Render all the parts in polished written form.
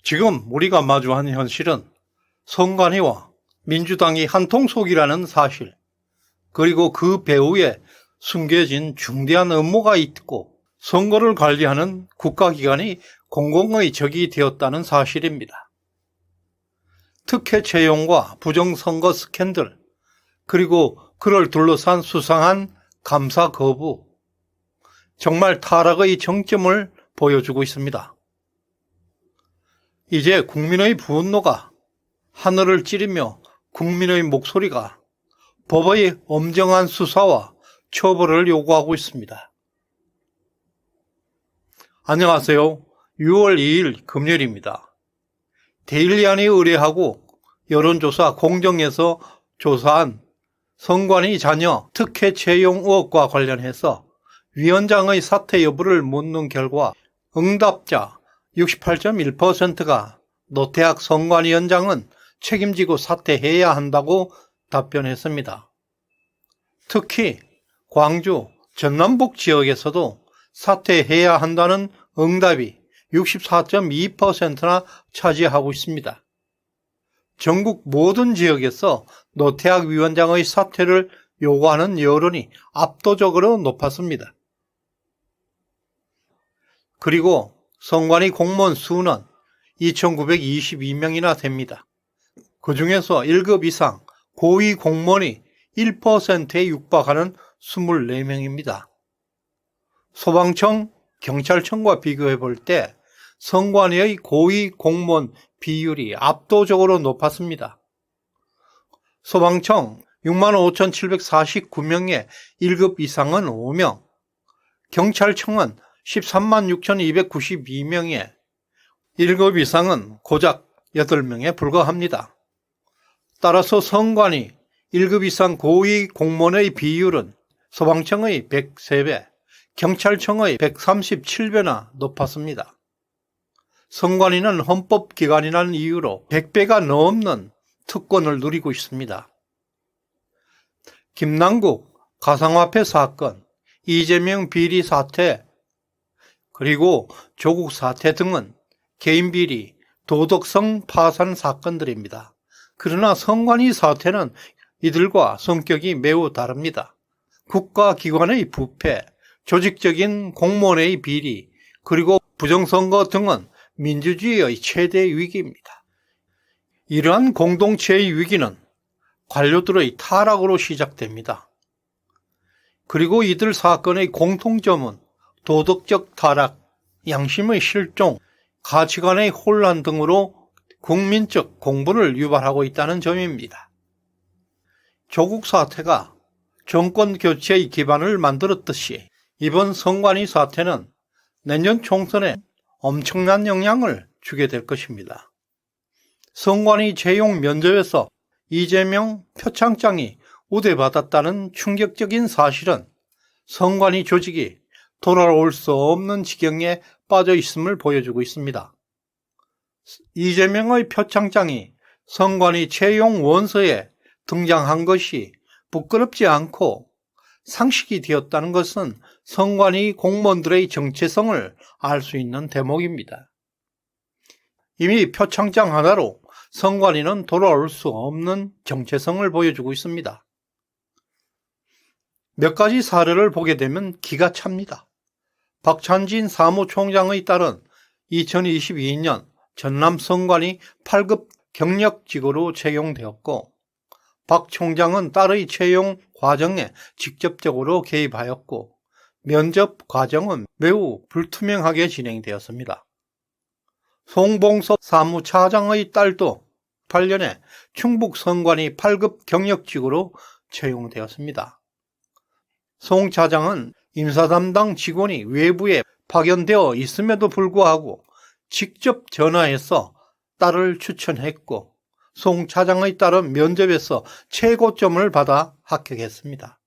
지금 우리가 마주한 현실은 선관위와 민주당이 한통속이라는 사실, 그리고 그 배후에 숨겨진 중대한 음모가 있고 선거를 관리하는 국가기관이 공공의 적이 되었다는 사실입니다. 특혜 채용과 부정선거 스캔들, 그리고 그를 둘러싼 수상한 감사 거부, 정말 타락의 정점을 보여주고 있습니다. 이제 국민의 분노가 하늘을 찌르며 국민의 목소리가 법의 엄정한 수사와 처벌을 요구하고 있습니다. 안녕하세요. 6월 2일 금요일입니다. 데일리안이 의뢰하고 여론조사 공정에서 조사한 선관위 자녀 특혜 채용 의혹과 관련해서 위원장의 사퇴 여부를 묻는 결과 응답자 68.1%가 노태학 선관위원장은 책임지고 사퇴해야 한다고 답변했습니다. 특히 광주, 전남북 지역에서도 사퇴해야 한다는 응답이 64.2%나 차지하고 있습니다. 전국 모든 지역에서 노태학 위원장의 사퇴를 요구하는 여론이 압도적으로 높았습니다. 그리고 선관위 공무원 수는 2,922명이나 됩니다. 그 중에서 1급 이상 고위 공무원이 1%에 육박하는 24명입니다. 소방청, 경찰청과 비교해 볼 때 선관위의 고위 공무원 비율이 압도적으로 높았습니다. 소방청 65,749명에 1급 이상은 5명, 경찰청은 136,292명에 1급 이상은 고작 8명에 불과합니다. 따라서 선관위 1급 이상 고위 공무원의 비율은 소방청의 103배, 경찰청의 137배나 높았습니다. 선관위는 헌법기관이라는 이유로 100배가 넘는 특권을 누리고 있습니다. 김남국 가상화폐 사건, 이재명 비리 사태, 그리고 조국 사태 등은 개인 비리, 도덕성 파산 사건들입니다. 그러나 선관위 사태는 이들과 성격이 매우 다릅니다. 국가기관의 부패, 조직적인 공무원의 비리, 그리고 부정선거 등은 민주주의의 최대 위기입니다. 이러한 공동체의 위기는 관료들의 타락으로 시작됩니다. 그리고 이들 사건의 공통점은 도덕적 타락, 양심의 실종, 가치관의 혼란 등으로 국민적 공분을 유발하고 있다는 점입니다. 조국 사태가 정권 교체의 기반을 만들었듯이 이번 선관위 사태는 내년 총선에 엄청난 영향을 주게 될 것입니다. 선관위 채용 면접에서 이재명 표창장이 우대받았다는 충격적인 사실은 선관위 조직이 돌아올 수 없는 지경에 빠져 있음을 보여주고 있습니다. 이재명의 표창장이 선관위 채용 원서에 등장한 것이 부끄럽지 않고 상식이 되었다는 것은 선관위 공무원들의 정체성을 알 수 있는 대목입니다. 이미 표창장 하나로 선관위는 돌아올 수 없는 정체성을 보여주고 있습니다. 몇 가지 사례를 보게 되면 기가 찹니다. 박찬진 사무총장의 딸은 2022년 전남 선관위 8급 경력직으로 채용되었고, 박 총장은 딸의 채용 과정에 직접적으로 개입하였고, 면접 과정은 매우 불투명하게 진행되었습니다. 송봉섭 사무차장의 딸도 8년에 충북 선관위 8급 경력직으로 채용되었습니다. 송 차장은 인사 담당 직원이 외부에 파견되어 있음에도 불구하고 직접 전화해서 딸을 추천했고, 송 차장의 딸은 면접에서 최고점을 받아 합격했습니다.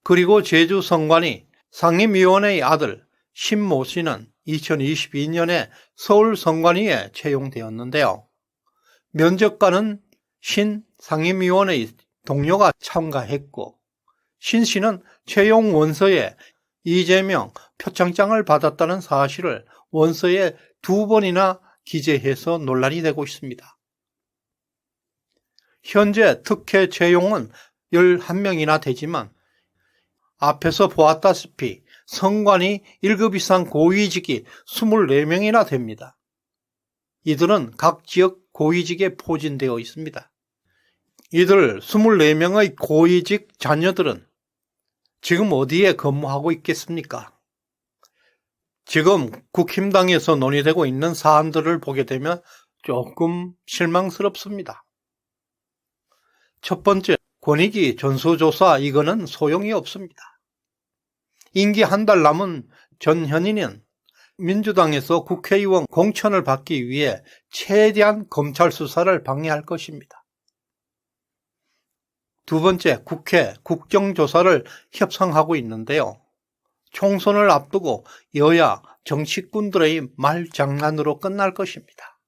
그리고 제주 선관위 상임위원의 아들 신모 씨는 2022년에 서울 선관위에 채용되었는데요. 면접관은 신 상임위원의 동료가 참가했고, 신 씨는 채용 원서에 이재명 표창장을 받았다는 사실을 원서에 2번이나 기재해서 논란이 되고 있습니다. 현재 특혜 채용은 11명이나 되지만 앞에서 보았다시피 성관이 1급 이상 고위직이 24명이나 됩니다. 이들은 각 지역 고위직에 포진되어 있습니다. 이들 24명의 고위직 자녀들은 지금 어디에 근무하고 있겠습니까? 지금 국힘당에서 논의되고 있는 사안들을 보게 되면 조금 실망스럽습니다. 첫 번째, 권익위 전수조사 이거는 소용이 없습니다. 임기 한 달 남은 전현희는 민주당에서 국회의원 공천을 받기 위해 최대한 검찰 수사를 방해할 것입니다. 두 번째, 국회 국정조사를 협상하고 있는데요. 총선을 앞두고 여야 정치꾼들의 말장난으로 끝날 것입니다.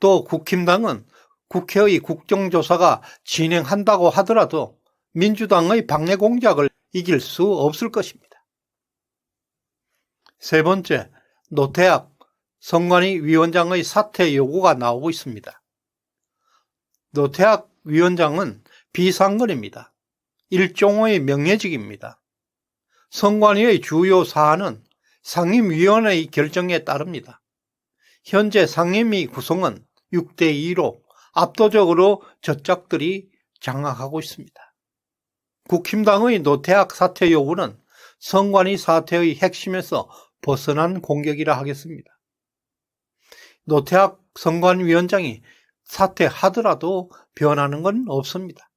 또 국힘당은 국회의 국정조사가 진행한다고 하더라도 민주당의 방해 공작을 이길 수 없을 것입니다. 세 번째, 노태학 선관위 위원장의 사퇴 요구가 나오고 있습니다. 노태학 위원장은 비상근입니다. 일종의 명예직입니다. 선관위의 주요 사안은 상임위원회의 결정에 따릅니다. 현재 상임위 구성은 6대2로 압도적으로 저짝들이 장악하고 있습니다. 국힘당의 노태학 사퇴 요구는 선관위 사퇴의 핵심에서 벗어난 공격이라 하겠습니다. 노태학 선관위원장이 사퇴하더라도 변하는 건 없습니다.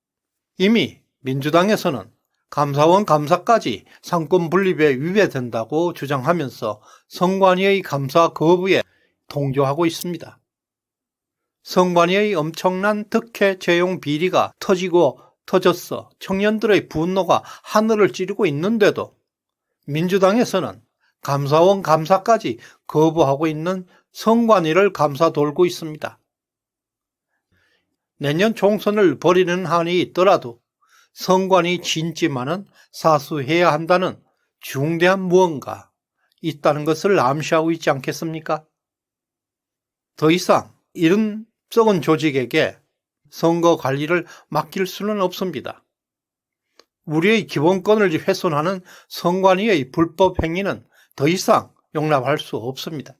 이미 민주당에서는 감사원 감사까지 상권 분립에 위배된다고 주장하면서 선관위의 감사 거부에 동조하고 있습니다. 선관위의 엄청난 특혜 채용 비리가 터져서 청년들의 분노가 하늘을 찌르고 있는데도 민주당에서는 감사원 감사까지 거부하고 있는 선관위를 감사 돌고 있습니다. 내년 총선을 벌이는 한이 있더라도 선관위 진지만은 사수해야 한다는 중대한 무언가 있다는 것을 암시하고 있지 않겠습니까? 더 이상 이런 썩은 조직에게 선거 관리를 맡길 수는 없습니다. 우리의 기본권을 훼손하는 선관위의 불법 행위는 더 이상 용납할 수 없습니다.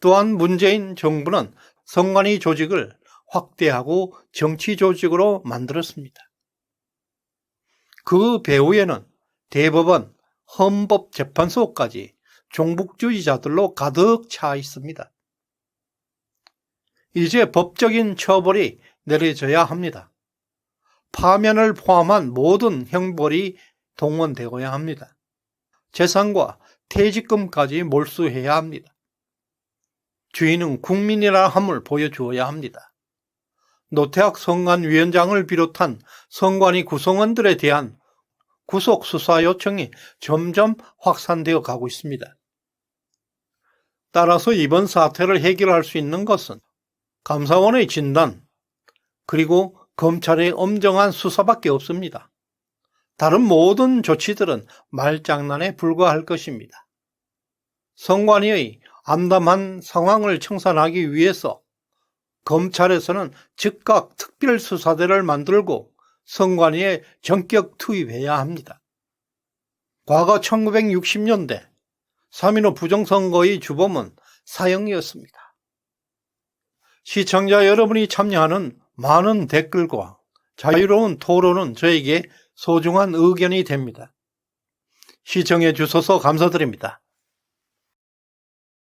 또한 문재인 정부는 선관위 조직을 확대하고 정치 조직으로 만들었습니다. 그 배후에는 대법원, 헌법재판소까지 종북주의자들로 가득 차 있습니다. 이제 법적인 처벌이 내려져야 합니다. 파면을 포함한 모든 형벌이 동원되어야 합니다. 재산과 퇴직금까지 몰수해야 합니다. 주인은 국민이라 함을 보여주어야 합니다. 노태학 선관위원장을 비롯한 선관위 구성원들에 대한 구속수사 요청이 점점 확산되어 가고 있습니다. 따라서 이번 사태를 해결할 수 있는 것은 감사원의 진단, 그리고 검찰의 엄정한 수사밖에 없습니다. 다른 모든 조치들은 말장난에 불과할 것입니다. 선관위의 암담한 상황을 청산하기 위해서 검찰에서는 즉각 특별수사대를 만들고 선관위에 전격 투입해야 합니다. 과거 1960년대 3.15 부정선거의 주범은 사형이었습니다. 시청자 여러분이 참여하는 많은 댓글과 자유로운 토론은 저에게 소중한 의견이 됩니다. 시청해 주셔서 감사드립니다.